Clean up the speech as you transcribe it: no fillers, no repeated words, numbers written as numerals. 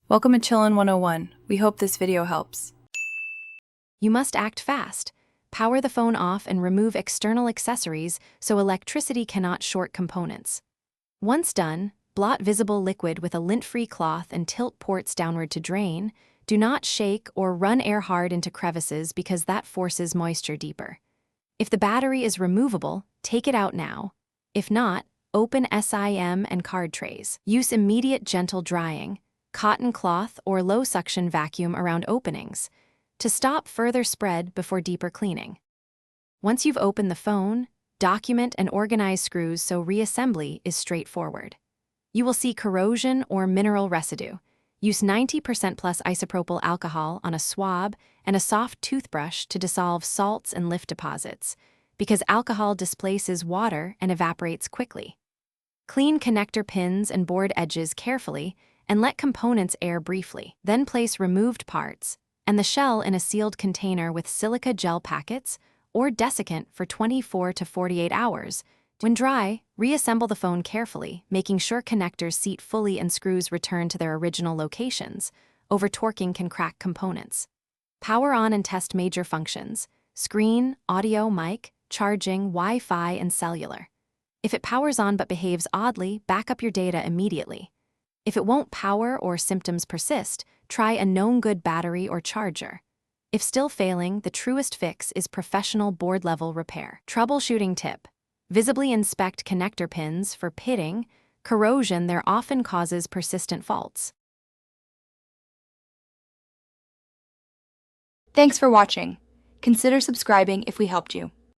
Welcome to Chillin' 101. We hope this video helps. You must act fast. Power the phone off and remove external accessories so electricity cannot short components. Once done, blot visible liquid with a lint-free cloth and tilt ports downward to drain. Do not shake or run air hard into crevices because that forces moisture deeper. If the battery is removable, take it out now. If not, open SIM and card trays. Use immediate gentle drying, cotton cloth or low-suction vacuum around openings to stop further spread before deeper cleaning. Once you've opened the phone, document and organize screws so reassembly is straightforward. You will see corrosion or mineral residue. Use 90% plus isopropyl alcohol on a swab and a soft toothbrush to dissolve salts and lift deposits, because alcohol displaces water and evaporates quickly. Clean connector pins and board edges carefully and let components air briefly. Then place removed parts and the shell in a sealed container with silica gel packets or desiccant for 24 to 48 hours. When dry, reassemble the phone carefully, making sure connectors seat fully and screws return to their original locations. Over-torquing can crack components. Power on and test major functions: screen, audio, mic, charging, Wi-Fi, and cellular. If it powers on but behaves oddly, back up your data immediately. If it won't power or symptoms persist, try a known good battery or charger. If still failing, the truest fix is professional board-level repair. Troubleshooting tip: visibly inspect connector pins for pitting, corrosion there often causes persistent faults. Thanks for watching. Consider subscribing if we helped you.